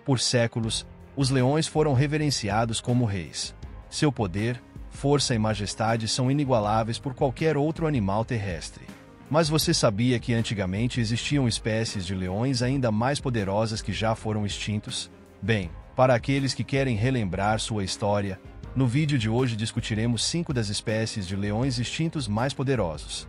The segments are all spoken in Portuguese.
Por séculos, os leões foram reverenciados como reis. Seu poder, força e majestade são inigualáveis por qualquer outro animal terrestre. Mas você sabia que antigamente existiam espécies de leões ainda mais poderosas que já foram extintos? Bem, para aqueles que querem relembrar sua história, no vídeo de hoje discutiremos 5 das espécies de leões extintos mais poderosos.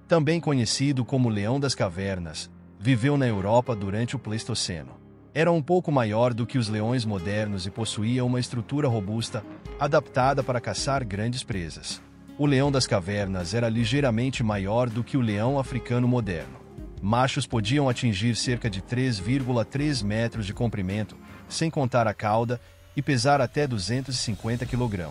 Também conhecido como leão das cavernas, viveu na Europa durante o Pleistoceno. Era um pouco maior do que os leões modernos e possuía uma estrutura robusta, adaptada para caçar grandes presas. O leão das cavernas era ligeiramente maior do que o leão africano moderno. Machos podiam atingir cerca de 3,3 metros de comprimento, sem contar a cauda, e pesar até 250 kg.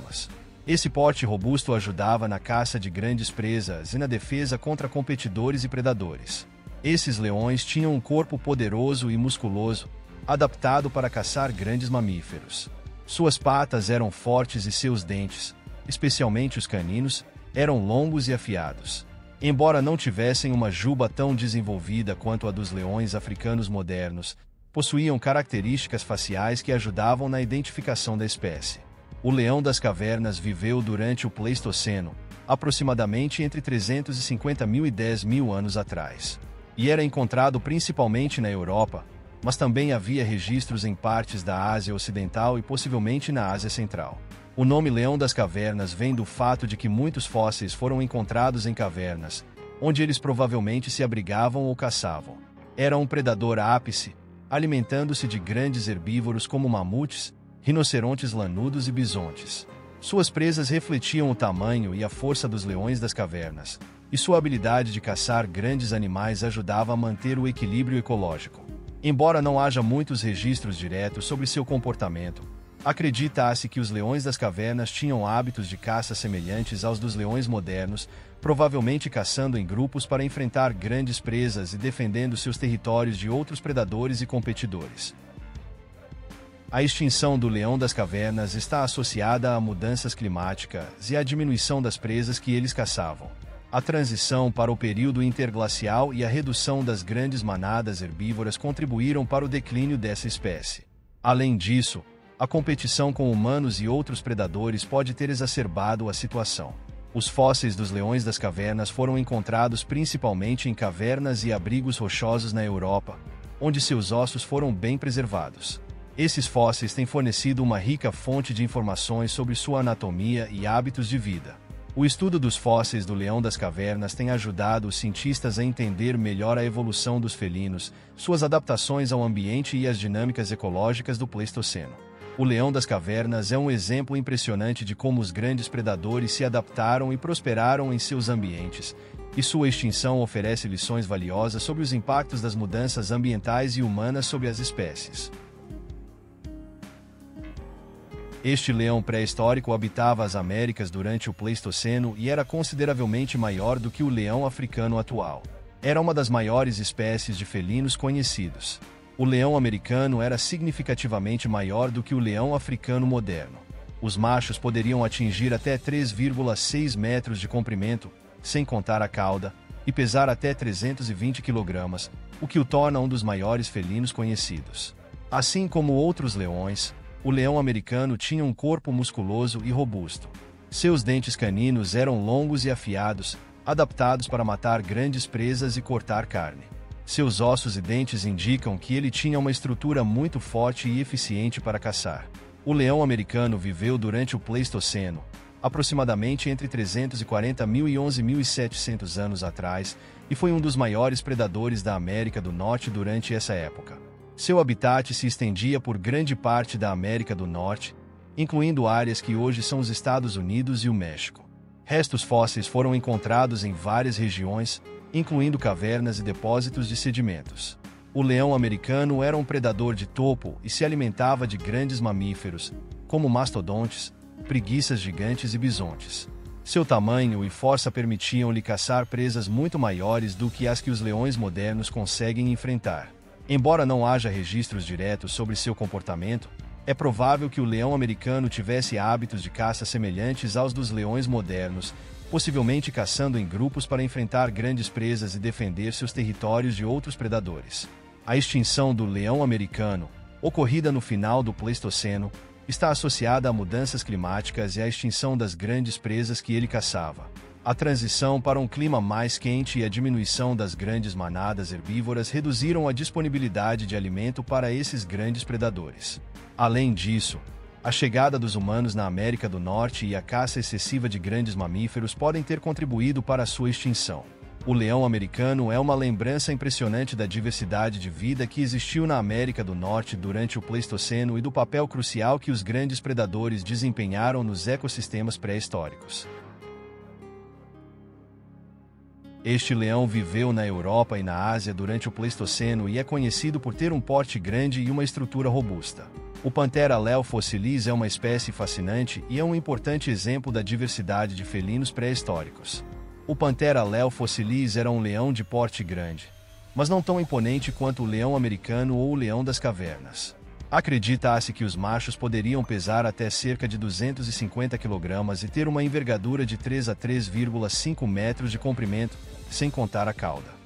Esse porte robusto ajudava na caça de grandes presas e na defesa contra competidores e predadores. Esses leões tinham um corpo poderoso e musculoso, adaptado para caçar grandes mamíferos. Suas patas eram fortes e seus dentes, especialmente os caninos, eram longos e afiados. Embora não tivessem uma juba tão desenvolvida quanto a dos leões africanos modernos, possuíam características faciais que ajudavam na identificação da espécie. O leão das cavernas viveu durante o Pleistoceno, aproximadamente entre 350.000 e 10.000 anos atrás. E era encontrado principalmente na Europa, mas também havia registros em partes da Ásia Ocidental e possivelmente na Ásia Central. O nome leão das cavernas vem do fato de que muitos fósseis foram encontrados em cavernas, onde eles provavelmente se abrigavam ou caçavam. Era um predador ápice, alimentando-se de grandes herbívoros como mamutes, rinocerontes lanudos e bisontes. Suas presas refletiam o tamanho e a força dos leões das cavernas, e sua habilidade de caçar grandes animais ajudava a manter o equilíbrio ecológico. Embora não haja muitos registros diretos sobre seu comportamento, acredita-se que os leões das cavernas tinham hábitos de caça semelhantes aos dos leões modernos, provavelmente caçando em grupos para enfrentar grandes presas e defendendo seus territórios de outros predadores e competidores. A extinção do leão das cavernas está associada a mudanças climáticas e à diminuição das presas que eles caçavam. A transição para o período interglacial e a redução das grandes manadas herbívoras contribuíram para o declínio dessa espécie. Além disso, a competição com humanos e outros predadores pode ter exacerbado a situação. Os fósseis dos leões das cavernas foram encontrados principalmente em cavernas e abrigos rochosos na Europa, onde seus ossos foram bem preservados. Esses fósseis têm fornecido uma rica fonte de informações sobre sua anatomia e hábitos de vida. O estudo dos fósseis do leão das cavernas tem ajudado os cientistas a entender melhor a evolução dos felinos, suas adaptações ao ambiente e as dinâmicas ecológicas do Pleistoceno. O leão das cavernas é um exemplo impressionante de como os grandes predadores se adaptaram e prosperaram em seus ambientes, e sua extinção oferece lições valiosas sobre os impactos das mudanças ambientais e humanas sobre as espécies. Este leão pré-histórico habitava as Américas durante o Pleistoceno e era consideravelmente maior do que o leão africano atual. Era uma das maiores espécies de felinos conhecidos. O leão americano era significativamente maior do que o leão africano moderno. Os machos poderiam atingir até 3,6 metros de comprimento, sem contar a cauda, e pesar até 320 kg, o que o torna um dos maiores felinos conhecidos. Assim como outros leões, o leão americano tinha um corpo musculoso e robusto. Seus dentes caninos eram longos e afiados, adaptados para matar grandes presas e cortar carne. Seus ossos e dentes indicam que ele tinha uma estrutura muito forte e eficiente para caçar. O leão americano viveu durante o Pleistoceno, aproximadamente entre 340.000 e 11.700 anos atrás, e foi um dos maiores predadores da América do Norte durante essa época. Seu habitat se estendia por grande parte da América do Norte, incluindo áreas que hoje são os Estados Unidos e o México. Restos fósseis foram encontrados em várias regiões, incluindo cavernas e depósitos de sedimentos. O leão americano era um predador de topo e se alimentava de grandes mamíferos, como mastodontes, preguiças gigantes e bisontes. Seu tamanho e força permitiam-lhe caçar presas muito maiores do que as que os leões modernos conseguem enfrentar. Embora não haja registros diretos sobre seu comportamento, é provável que o leão americano tivesse hábitos de caça semelhantes aos dos leões modernos, possivelmente caçando em grupos para enfrentar grandes presas e defender seus territórios de outros predadores. A extinção do leão americano, ocorrida no final do Pleistoceno, está associada a mudanças climáticas e à extinção das grandes presas que ele caçava. A transição para um clima mais quente e a diminuição das grandes manadas herbívoras reduziram a disponibilidade de alimento para esses grandes predadores. Além disso, a chegada dos humanos na América do Norte e a caça excessiva de grandes mamíferos podem ter contribuído para a sua extinção. O leão americano é uma lembrança impressionante da diversidade de vida que existiu na América do Norte durante o Pleistoceno e do papel crucial que os grandes predadores desempenharam nos ecossistemas pré-históricos. Este leão viveu na Europa e na Ásia durante o Pleistoceno e é conhecido por ter um porte grande e uma estrutura robusta. O Panthera leo fossilis é uma espécie fascinante e é um importante exemplo da diversidade de felinos pré-históricos. O Panthera leo fossilis era um leão de porte grande, mas não tão imponente quanto o leão americano ou o leão das cavernas. Acredita-se que os machos poderiam pesar até cerca de 250 kg e ter uma envergadura de 3 a 3,5 metros de comprimento, sem contar a cauda.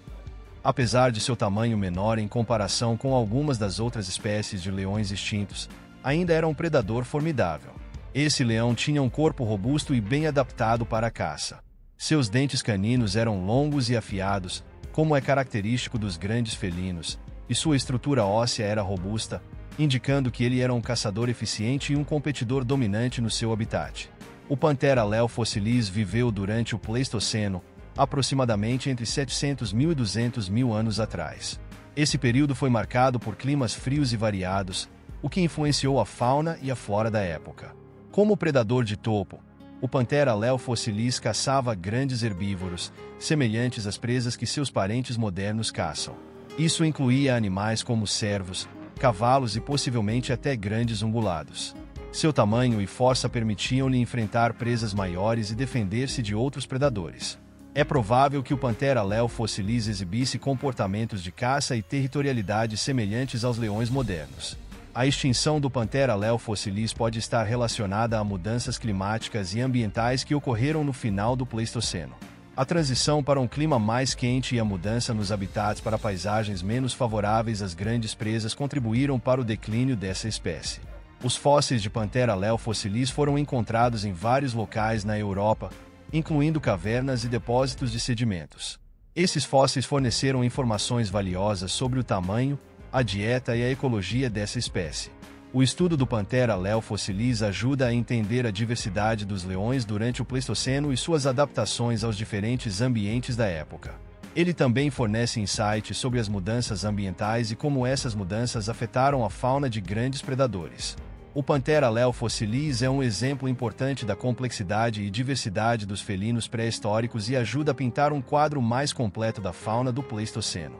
Apesar de seu tamanho menor em comparação com algumas das outras espécies de leões extintos, ainda era um predador formidável. Esse leão tinha um corpo robusto e bem adaptado para a caça. Seus dentes caninos eram longos e afiados, como é característico dos grandes felinos, e sua estrutura óssea era robusta, indicando que ele era um caçador eficiente e um competidor dominante no seu habitat. O Panthera leo fossilis viveu durante o Pleistoceno, aproximadamente entre 700.000 e 200.000 anos atrás. Esse período foi marcado por climas frios e variados, o que influenciou a fauna e a flora da época. Como predador de topo, o Panthera leo fossilis caçava grandes herbívoros, semelhantes às presas que seus parentes modernos caçam. Isso incluía animais como cervos, cavalos e possivelmente até grandes ungulados. Seu tamanho e força permitiam-lhe enfrentar presas maiores e defender-se de outros predadores. É provável que o Panthera leo fossilis exibisse comportamentos de caça e territorialidade semelhantes aos leões modernos. A extinção do Panthera leo fossilis pode estar relacionada a mudanças climáticas e ambientais que ocorreram no final do Pleistoceno. A transição para um clima mais quente e a mudança nos habitats para paisagens menos favoráveis às grandes presas contribuíram para o declínio dessa espécie. Os fósseis de Panthera leo fossilis foram encontrados em vários locais na Europa, incluindo cavernas e depósitos de sedimentos. Esses fósseis forneceram informações valiosas sobre o tamanho, a dieta e a ecologia dessa espécie. O estudo do Panthera leo fossilis ajuda a entender a diversidade dos leões durante o Pleistoceno e suas adaptações aos diferentes ambientes da época. Ele também fornece insights sobre as mudanças ambientais e como essas mudanças afetaram a fauna de grandes predadores. O Panthera leo fossilis é um exemplo importante da complexidade e diversidade dos felinos pré-históricos e ajuda a pintar um quadro mais completo da fauna do Pleistoceno.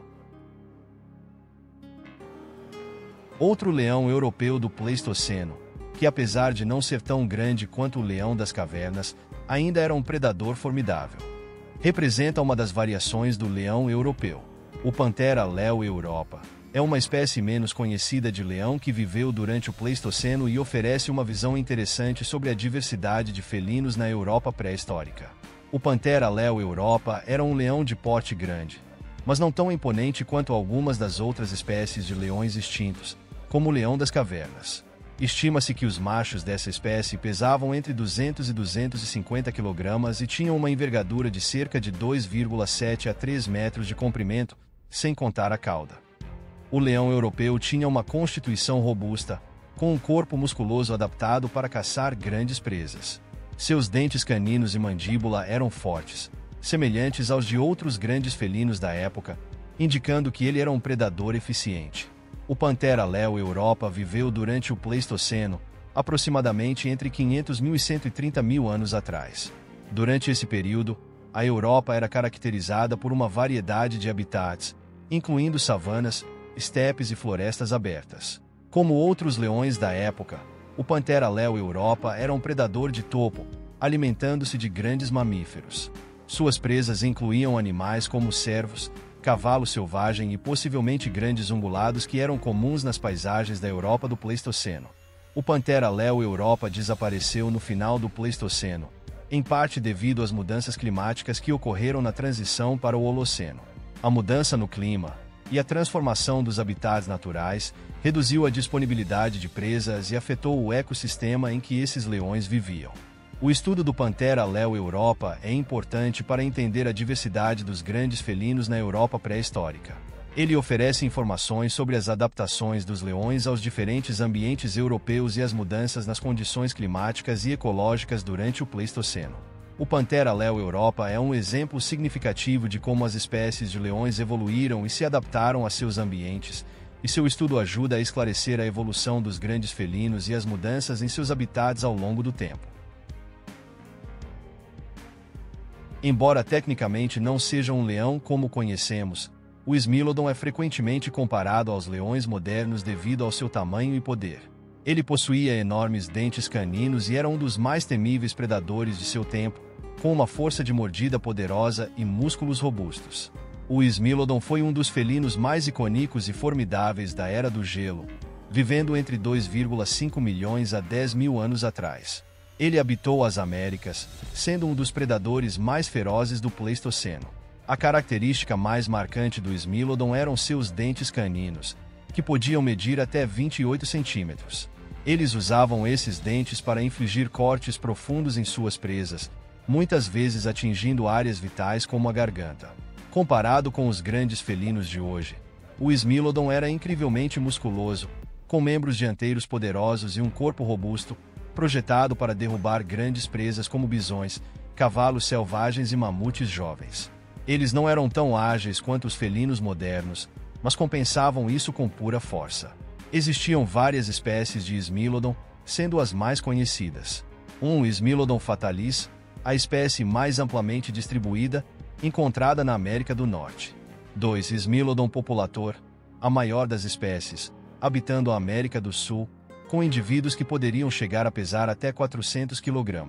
Outro leão europeu do Pleistoceno, que apesar de não ser tão grande quanto o leão das cavernas, ainda era um predador formidável. Representa uma das variações do leão europeu. O Panthera leo europa é uma espécie menos conhecida de leão que viveu durante o Pleistoceno e oferece uma visão interessante sobre a diversidade de felinos na Europa pré-histórica. O Panthera leo europa era um leão de porte grande, mas não tão imponente quanto algumas das outras espécies de leões extintos, como o leão das cavernas. Estima-se que os machos dessa espécie pesavam entre 200 e 250 kg e tinham uma envergadura de cerca de 2,7 a 3 metros de comprimento, sem contar a cauda. O leão europeu tinha uma constituição robusta, com um corpo musculoso adaptado para caçar grandes presas. Seus dentes caninos e mandíbula eram fortes, semelhantes aos de outros grandes felinos da época, indicando que ele era um predador eficiente. O Panthera leo europa viveu durante o Pleistoceno, aproximadamente entre 500.000 e 130.000 anos atrás. Durante esse período, a Europa era caracterizada por uma variedade de habitats, incluindo savanas, estepes e florestas abertas. Como outros leões da época, o Panthera leo europa era um predador de topo, alimentando-se de grandes mamíferos. Suas presas incluíam animais como cervos, cavalo selvagem e possivelmente grandes ungulados que eram comuns nas paisagens da Europa do Pleistoceno. O Panthera leo europa desapareceu no final do Pleistoceno, em parte devido às mudanças climáticas que ocorreram na transição para o Holoceno. A mudança no clima e a transformação dos habitats naturais reduziu a disponibilidade de presas e afetou o ecossistema em que esses leões viviam. O estudo do Panthera leo Europa é importante para entender a diversidade dos grandes felinos na Europa pré-histórica. Ele oferece informações sobre as adaptações dos leões aos diferentes ambientes europeus e as mudanças nas condições climáticas e ecológicas durante o Pleistoceno. O Panthera leo Europa é um exemplo significativo de como as espécies de leões evoluíram e se adaptaram a seus ambientes, e seu estudo ajuda a esclarecer a evolução dos grandes felinos e as mudanças em seus habitats ao longo do tempo. Embora tecnicamente não seja um leão como conhecemos, o Smilodon é frequentemente comparado aos leões modernos devido ao seu tamanho e poder. Ele possuía enormes dentes caninos e era um dos mais temíveis predadores de seu tempo, com uma força de mordida poderosa e músculos robustos. O Smilodon foi um dos felinos mais icônicos e formidáveis da Era do Gelo, vivendo entre 2,5 milhões a 10 mil anos atrás. Ele habitou as Américas, sendo um dos predadores mais ferozes do Pleistoceno. A característica mais marcante do Smilodon eram seus dentes caninos, que podiam medir até 28 centímetros. Eles usavam esses dentes para infligir cortes profundos em suas presas, muitas vezes atingindo áreas vitais como a garganta. Comparado com os grandes felinos de hoje, o Smilodon era incrivelmente musculoso, com membros dianteiros poderosos e um corpo robusto, projetado para derrubar grandes presas como bisões, cavalos selvagens e mamutes jovens. Eles não eram tão ágeis quanto os felinos modernos, mas compensavam isso com pura força. Existiam várias espécies de Smilodon, sendo as mais conhecidas. 1. Smilodon fatalis, a espécie mais amplamente distribuída, encontrada na América do Norte. 2. Smilodon populator, a maior das espécies, habitando a América do Sul, com indivíduos que poderiam chegar a pesar até 400 kg.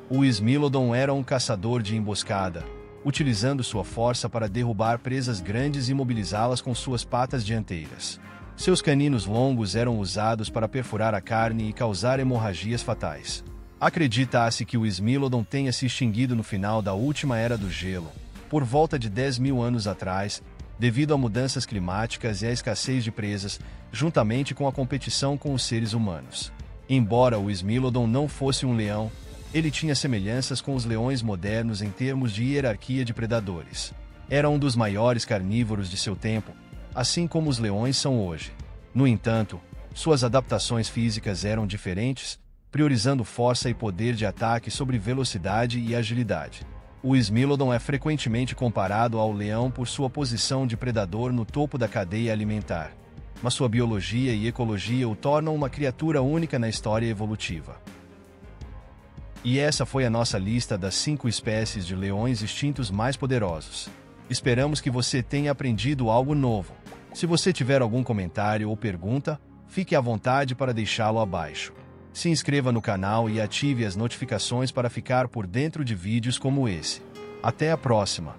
O Smilodon era um caçador de emboscada, utilizando sua força para derrubar presas grandes e imobilizá-las com suas patas dianteiras. Seus caninos longos eram usados para perfurar a carne e causar hemorragias fatais. Acredita-se que o Smilodon tenha se extinguido no final da última Era do Gelo, por volta de 10 mil anos atrás, devido a mudanças climáticas e à escassez de presas, juntamente com a competição com os seres humanos. Embora o Smilodon não fosse um leão, ele tinha semelhanças com os leões modernos em termos de hierarquia de predadores. Era um dos maiores carnívoros de seu tempo, assim como os leões são hoje. No entanto, suas adaptações físicas eram diferentes, priorizando força e poder de ataque sobre velocidade e agilidade. O Smilodon é frequentemente comparado ao leão por sua posição de predador no topo da cadeia alimentar, mas sua biologia e ecologia o tornam uma criatura única na história evolutiva. E essa foi a nossa lista das 5 espécies de leões extintos mais poderosos. Esperamos que você tenha aprendido algo novo. Se você tiver algum comentário ou pergunta, fique à vontade para deixá-lo abaixo. Se inscreva no canal e ative as notificações para ficar por dentro de vídeos como esse. Até a próxima!